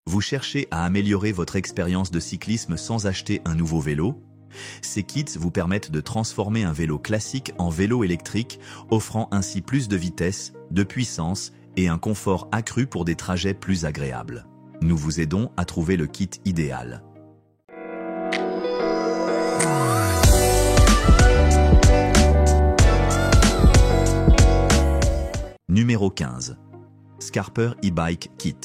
Vous cherchez à améliorer votre expérience de cyclisme sans acheter un nouveau vélo? Ces kits vous permettent de transformer un vélo classique en vélo électrique, offrant ainsi plus de vitesse, de puissance et un confort accru pour des trajets plus agréables. Nous vous aidons à trouver le kit idéal. Numéro 15. Scarper e-Bike Kit.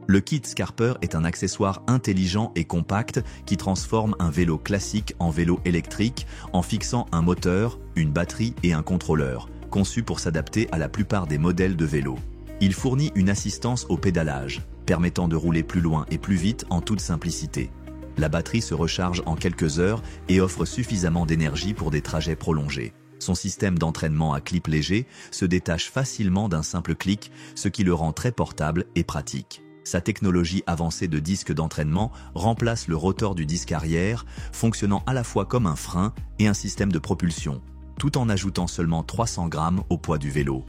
Le kit Scarper est un accessoire intelligent et compact qui transforme un vélo classique en vélo électrique en fixant un moteur, une batterie et un contrôleur, conçu pour s'adapter à la plupart des modèles de vélo. Il fournit une assistance au pédalage, permettant de rouler plus loin et plus vite en toute simplicité. La batterie se recharge en quelques heures et offre suffisamment d'énergie pour des trajets prolongés. Son système d'entraînement à clip léger se détache facilement d'un simple clic, ce qui le rend très portable et pratique. Sa technologie avancée de disque d'entraînement remplace le rotor du disque arrière, fonctionnant à la fois comme un frein et un système de propulsion, tout en ajoutant seulement 300 grammes au poids du vélo.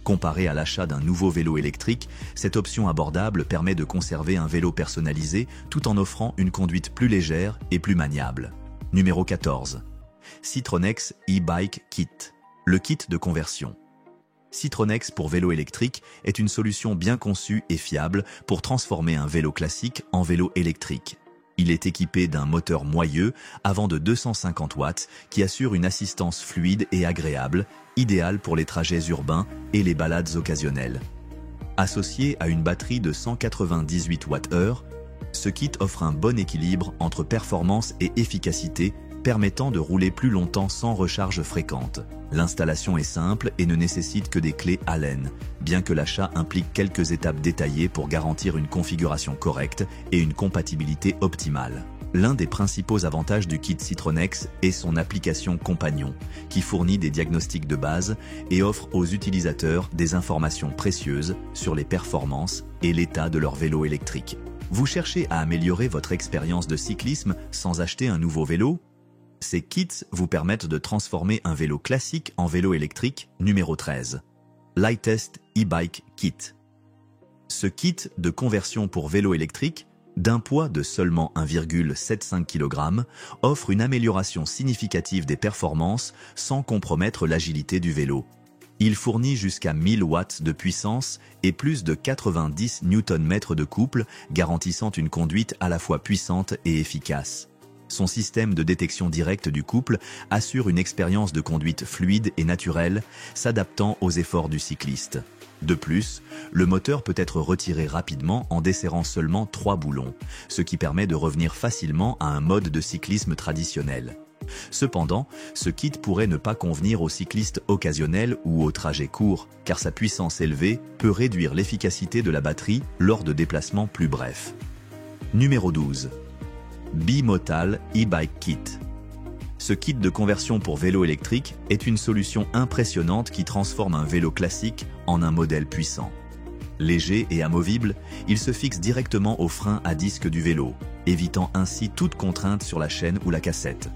Comparé à l'achat d'un nouveau vélo électrique, cette option abordable permet de conserver un vélo personnalisé tout en offrant une conduite plus légère et plus maniable. Numéro 14. Citronex e-Bike Kit. Le kit de conversion. Citronex pour vélo électrique est une solution bien conçue et fiable pour transformer un vélo classique en vélo électrique. Il est équipé d'un moteur moyeu avant de 250 watts qui assure une assistance fluide et agréable, idéale pour les trajets urbains et les balades occasionnelles. Associé à une batterie de 198 Wh, ce kit offre un bon équilibre entre performance et efficacité, permettant de rouler plus longtemps sans recharge fréquente. L'installation est simple et ne nécessite que des clés Allen, bien que l'achat implique quelques étapes détaillées pour garantir une configuration correcte et une compatibilité optimale. L'un des principaux avantages du kit Citronex est son application Compagnon, qui fournit des diagnostics de base et offre aux utilisateurs des informations précieuses sur les performances et l'état de leur vélo électrique. Vous cherchez à améliorer votre expérience de cyclisme sans acheter un nouveau vélo? Ces kits vous permettent de transformer un vélo classique en vélo électrique. Numéro 13. Lightest e-Bike Kit. Ce kit de conversion pour vélo électrique, d'un poids de seulement 1,75 kg, offre une amélioration significative des performances sans compromettre l'agilité du vélo. Il fournit jusqu'à 1000 watts de puissance et plus de 90 Nm de couple, garantissant une conduite à la fois puissante et efficace. Son système de détection directe du couple assure une expérience de conduite fluide et naturelle, s'adaptant aux efforts du cycliste. De plus, le moteur peut être retiré rapidement en desserrant seulement 3 boulons, ce qui permet de revenir facilement à un mode de cyclisme traditionnel. Cependant, ce kit pourrait ne pas convenir aux cyclistes occasionnels ou aux trajets courts, car sa puissance élevée peut réduire l'efficacité de la batterie lors de déplacements plus brefs. Numéro 12. Bimodal e-Bike Kit. Ce kit de conversion pour vélo électrique est une solution impressionnante qui transforme un vélo classique en un modèle puissant. Léger et amovible, il se fixe directement au frein à disque du vélo, évitant ainsi toute contrainte sur la chaîne ou la cassette.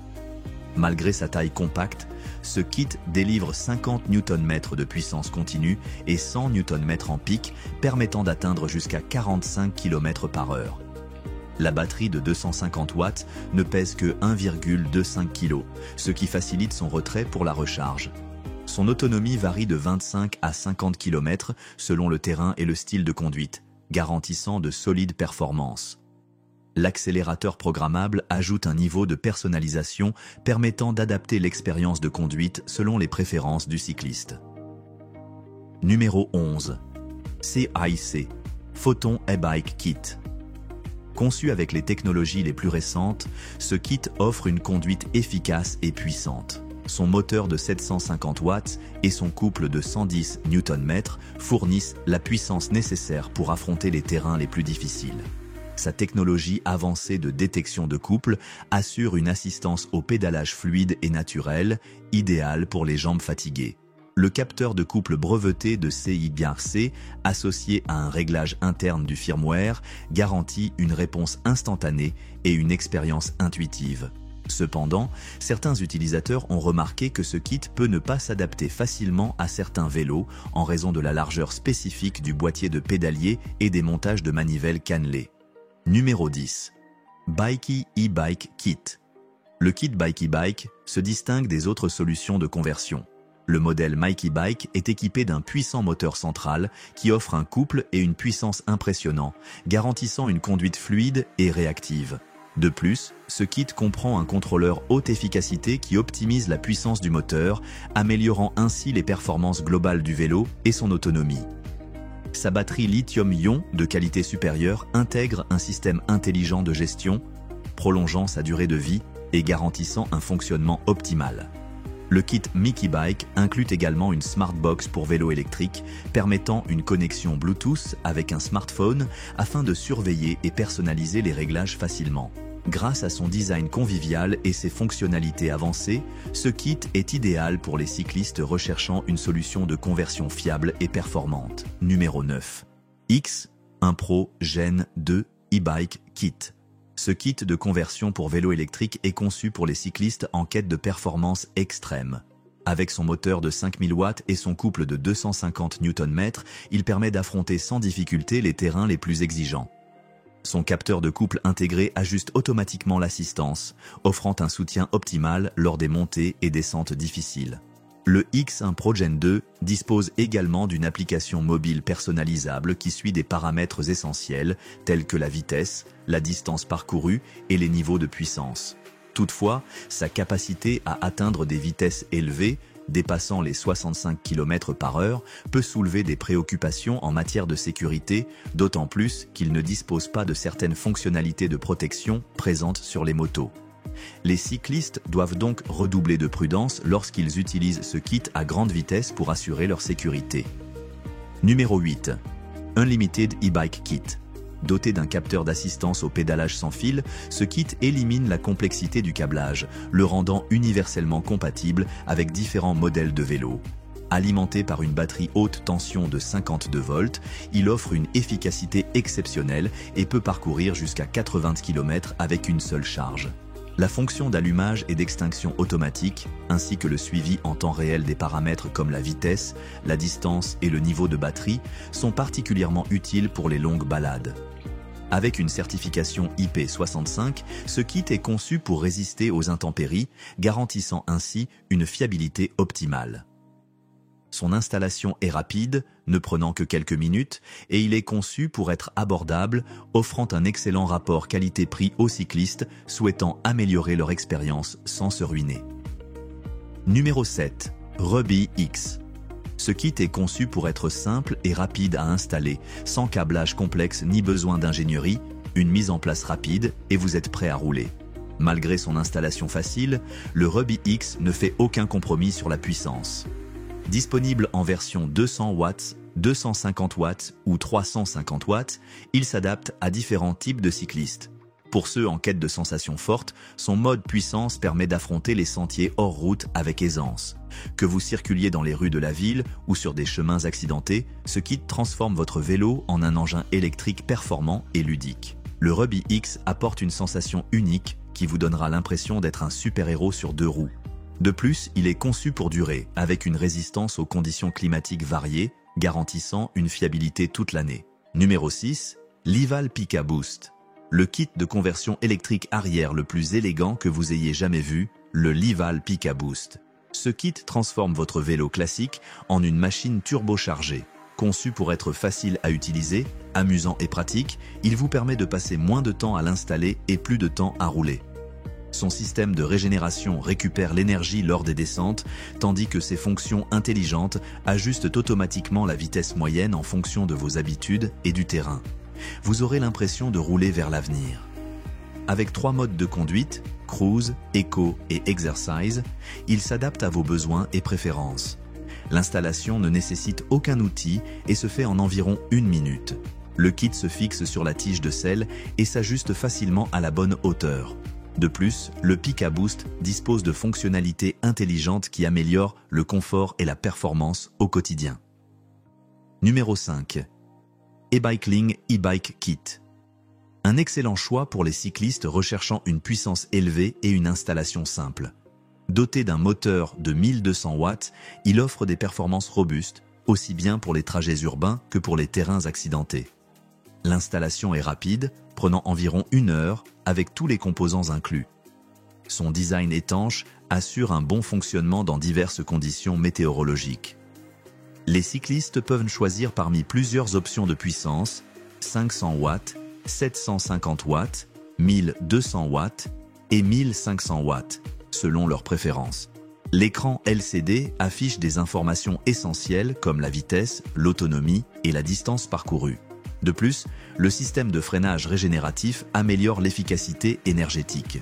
Malgré sa taille compacte, ce kit délivre 50 Nm de puissance continue et 100 Nm en pic, permettant d'atteindre jusqu'à 45 km/h. La batterie de 250 watts ne pèse que 1,25 kg, ce qui facilite son retrait pour la recharge. Son autonomie varie de 25 à 50 km selon le terrain et le style de conduite, garantissant de solides performances. L'accélérateur programmable ajoute un niveau de personnalisation permettant d'adapter l'expérience de conduite selon les préférences du cycliste. Numéro 11. CIC Photon e-Bike Kit. Conçu avec les technologies les plus récentes, ce kit offre une conduite efficace et puissante. Son moteur de 750 watts et son couple de 110 Nm fournissent la puissance nécessaire pour affronter les terrains les plus difficiles. Sa technologie avancée de détection de couple assure une assistance au pédalage fluide et naturel, idéale pour les jambes fatiguées. Le capteur de couple breveté de CIBRC, associé à un réglage interne du firmware, garantit une réponse instantanée et une expérience intuitive. Cependant, certains utilisateurs ont remarqué que ce kit peut ne pas s'adapter facilement à certains vélos en raison de la largeur spécifique du boîtier de pédalier et des montages de manivelles cannelées. Numéro 10. Bikey e-Bike Kit. Le kit Bikey Bike se distingue des autres solutions de conversion. Le modèle Mikey Bike est équipé d'un puissant moteur central qui offre un couple et une puissance impressionnants, garantissant une conduite fluide et réactive. De plus, ce kit comprend un contrôleur haute efficacité qui optimise la puissance du moteur, améliorant ainsi les performances globales du vélo et son autonomie. Sa batterie lithium-ion de qualité supérieure intègre un système intelligent de gestion, prolongeant sa durée de vie et garantissant un fonctionnement optimal. Le kit Mickey Bike inclut également une Smart Box pour vélo électrique, permettant une connexion Bluetooth avec un smartphone afin de surveiller et personnaliser les réglages facilement. Grâce à son design convivial et ses fonctionnalités avancées, ce kit est idéal pour les cyclistes recherchant une solution de conversion fiable et performante. Numéro 9. X1 Pro Gen 2 e-Bike Kit. Ce kit de conversion pour vélo électrique est conçu pour les cyclistes en quête de performance extrême. Avec son moteur de 5000 watts et son couple de 250 Nm, il permet d'affronter sans difficulté les terrains les plus exigeants. Son capteur de couple intégré ajuste automatiquement l'assistance, offrant un soutien optimal lors des montées et descentes difficiles. Le X1 Pro Gen 2 dispose également d'une application mobile personnalisable qui suit des paramètres essentiels tels que la vitesse, la distance parcourue et les niveaux de puissance. Toutefois, sa capacité à atteindre des vitesses élevées, dépassant les 65 km/h, peut soulever des préoccupations en matière de sécurité, d'autant plus qu'il ne dispose pas de certaines fonctionnalités de protection présentes sur les motos. Les cyclistes doivent donc redoubler de prudence lorsqu'ils utilisent ce kit à grande vitesse pour assurer leur sécurité. Numéro 8. Unlimited e-Bike Kit. Doté d'un capteur d'assistance au pédalage sans fil, ce kit élimine la complexité du câblage, le rendant universellement compatible avec différents modèles de vélos. Alimenté par une batterie haute tension de 52 volts, il offre une efficacité exceptionnelle et peut parcourir jusqu'à 80 km avec une seule charge. La fonction d'allumage et d'extinction automatique, ainsi que le suivi en temps réel des paramètres comme la vitesse, la distance et le niveau de batterie, sont particulièrement utiles pour les longues balades. Avec une certification IP65, ce kit est conçu pour résister aux intempéries, garantissant ainsi une fiabilité optimale. Son installation est rapide, ne prenant que quelques minutes, et il est conçu pour être abordable, offrant un excellent rapport qualité-prix aux cyclistes souhaitant améliorer leur expérience sans se ruiner. Numéro 7. Ruby X. Ce kit est conçu pour être simple et rapide à installer, sans câblage complexe ni besoin d'ingénierie, une mise en place rapide et vous êtes prêt à rouler. Malgré son installation facile, le Ruby X ne fait aucun compromis sur la puissance. Disponible en version 200 watts, 250 watts ou 350 watts, il s'adapte à différents types de cyclistes. Pour ceux en quête de sensations fortes, son mode puissance permet d'affronter les sentiers hors route avec aisance. Que vous circuliez dans les rues de la ville ou sur des chemins accidentés, ce kit transforme votre vélo en un engin électrique performant et ludique. Le Ruby X apporte une sensation unique qui vous donnera l'impression d'être un super-héros sur deux roues. De plus, il est conçu pour durer, avec une résistance aux conditions climatiques variées, garantissant une fiabilité toute l'année. Numéro 6. Lival Pika Boost. Le kit de conversion électrique arrière le plus élégant que vous ayez jamais vu, le Lival Pika Boost. Ce kit transforme votre vélo classique en une machine turbochargée. Conçu pour être facile à utiliser, amusant et pratique, il vous permet de passer moins de temps à l'installer et plus de temps à rouler. Son système de régénération récupère l'énergie lors des descentes, tandis que ses fonctions intelligentes ajustent automatiquement la vitesse moyenne en fonction de vos habitudes et du terrain. Vous aurez l'impression de rouler vers l'avenir. Avec 3 modes de conduite, Cruise, Eco et Exercise, il s'adapte à vos besoins et préférences. L'installation ne nécessite aucun outil et se fait en environ 1 minute. Le kit se fixe sur la tige de selle et s'ajuste facilement à la bonne hauteur. De plus, le Pika Boost dispose de fonctionnalités intelligentes qui améliorent le confort et la performance au quotidien. Numéro 5. eBikeling e-Bike Kit. Un excellent choix pour les cyclistes recherchant une puissance élevée et une installation simple. Doté d'un moteur de 1200 watts, il offre des performances robustes, aussi bien pour les trajets urbains que pour les terrains accidentés. L'installation est rapide, prenant environ 1 heure avec tous les composants inclus. Son design étanche assure un bon fonctionnement dans diverses conditions météorologiques. Les cyclistes peuvent choisir parmi plusieurs options de puissance, 500 watts, 750 watts, 1200 watts et 1500 watts, selon leurs préférences. L'écran LCD affiche des informations essentielles comme la vitesse, l'autonomie et la distance parcourue. De plus, le système de freinage régénératif améliore l'efficacité énergétique.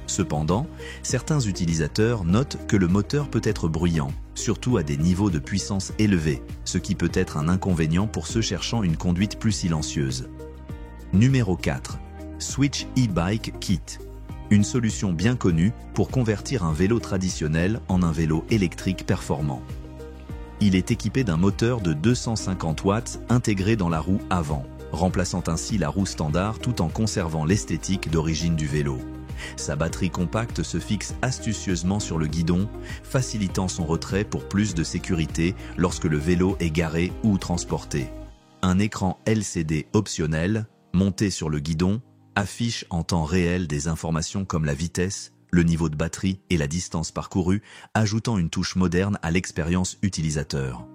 Cependant, certains utilisateurs notent que le moteur peut être bruyant, surtout à des niveaux de puissance élevés, ce qui peut être un inconvénient pour ceux cherchant une conduite plus silencieuse. Numéro 4. Switch e-Bike Kit. Une solution bien connue pour convertir un vélo traditionnel en un vélo électrique performant. Il est équipé d'un moteur de 250 watts intégré dans la roue avant, remplaçant ainsi la roue standard tout en conservant l'esthétique d'origine du vélo. Sa batterie compacte se fixe astucieusement sur le guidon, facilitant son retrait pour plus de sécurité lorsque le vélo est garé ou transporté. Un écran LCD optionnel, monté sur le guidon, affiche en temps réel des informations comme la vitesse, le niveau de batterie et la distance parcourue, ajoutant une touche moderne à l'expérience utilisateur.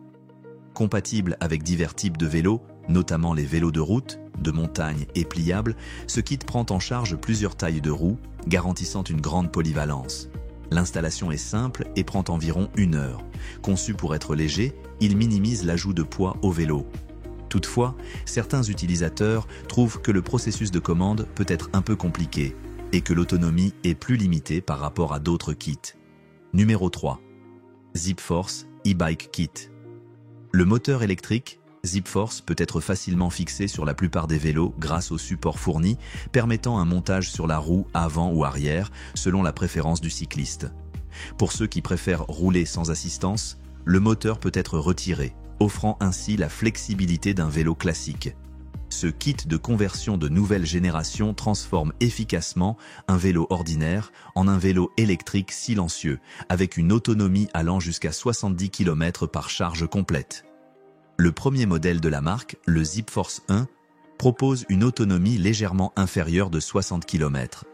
Compatible avec divers types de vélos, notamment les vélos de route, de montagne et pliables, ce kit prend en charge plusieurs tailles de roues, garantissant une grande polyvalence. L'installation est simple et prend environ 1 heure. Conçu pour être léger, il minimise l'ajout de poids au vélo. Toutefois, certains utilisateurs trouvent que le processus de commande peut être un peu compliqué et que l'autonomie est plus limitée par rapport à d'autres kits. Numéro 3. ZipForce e-Bike Kit. Le moteur électrique ZipForce peut être facilement fixé sur la plupart des vélos grâce au support fourni, permettant un montage sur la roue avant ou arrière selon la préférence du cycliste. Pour ceux qui préfèrent rouler sans assistance, le moteur peut être retiré, offrant ainsi la flexibilité d'un vélo classique. Ce kit de conversion de nouvelle génération transforme efficacement un vélo ordinaire en un vélo électrique silencieux, avec une autonomie allant jusqu'à 70 km par charge complète. Le premier modèle de la marque, le ZipForce 1, propose une autonomie légèrement inférieure de 60 km.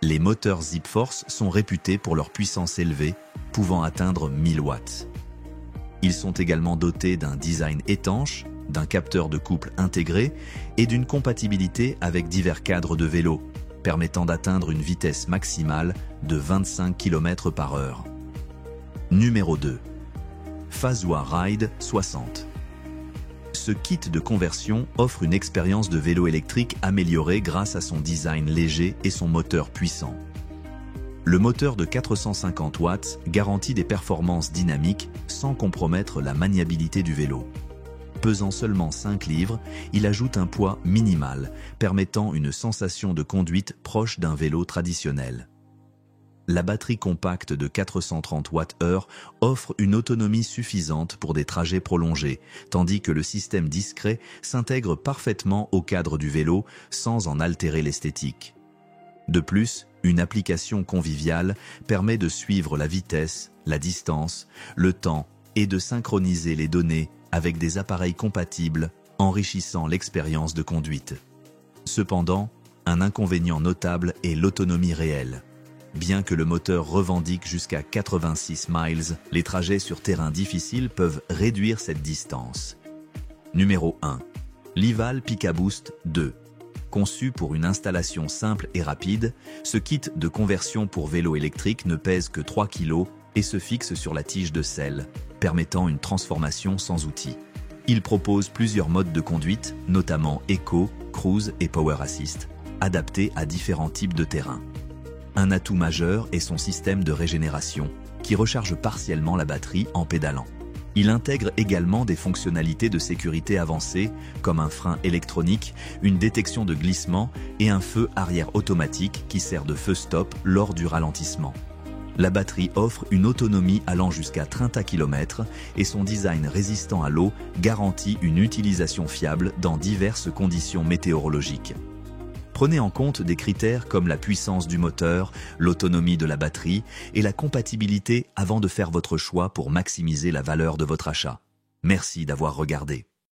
Les moteurs ZipForce sont réputés pour leur puissance élevée, pouvant atteindre 1000 watts. Ils sont également dotés d'un design étanche, d'un capteur de couple intégré et d'une compatibilité avec divers cadres de vélo, permettant d'atteindre une vitesse maximale de 25 km/h. Numéro 2. Fazua Ride 60. Ce kit de conversion offre une expérience de vélo électrique améliorée grâce à son design léger et son moteur puissant. Le moteur de 450 watts garantit des performances dynamiques sans compromettre la maniabilité du vélo. Pesant seulement 5 livres, il ajoute un poids minimal, permettant une sensation de conduite proche d'un vélo traditionnel. La batterie compacte de 430 Wh offre une autonomie suffisante pour des trajets prolongés, tandis que le système discret s'intègre parfaitement au cadre du vélo sans en altérer l'esthétique. De plus, une application conviviale permet de suivre la vitesse, la distance, le temps et de synchroniser les données avec des appareils compatibles, enrichissant l'expérience de conduite. Cependant, un inconvénient notable est l'autonomie réelle. Bien que le moteur revendique jusqu'à 86 miles, les trajets sur terrain difficile peuvent réduire cette distance. Numéro 1. Lival Picaboost 2. Conçu pour une installation simple et rapide, ce kit de conversion pour vélo électrique ne pèse que 3 kg et se fixe sur la tige de selle, permettant une transformation sans outil. Il propose plusieurs modes de conduite, notamment Eco, Cruise et Power Assist, adaptés à différents types de terrain. Un atout majeur est son système de régénération, qui recharge partiellement la batterie en pédalant. Il intègre également des fonctionnalités de sécurité avancées, comme un frein électronique, une détection de glissement et un feu arrière automatique qui sert de feu stop lors du ralentissement. La batterie offre une autonomie allant jusqu'à 30 km et son design résistant à l'eau garantit une utilisation fiable dans diverses conditions météorologiques. Prenez en compte des critères comme la puissance du moteur, l'autonomie de la batterie et la compatibilité avant de faire votre choix pour maximiser la valeur de votre achat. Merci d'avoir regardé.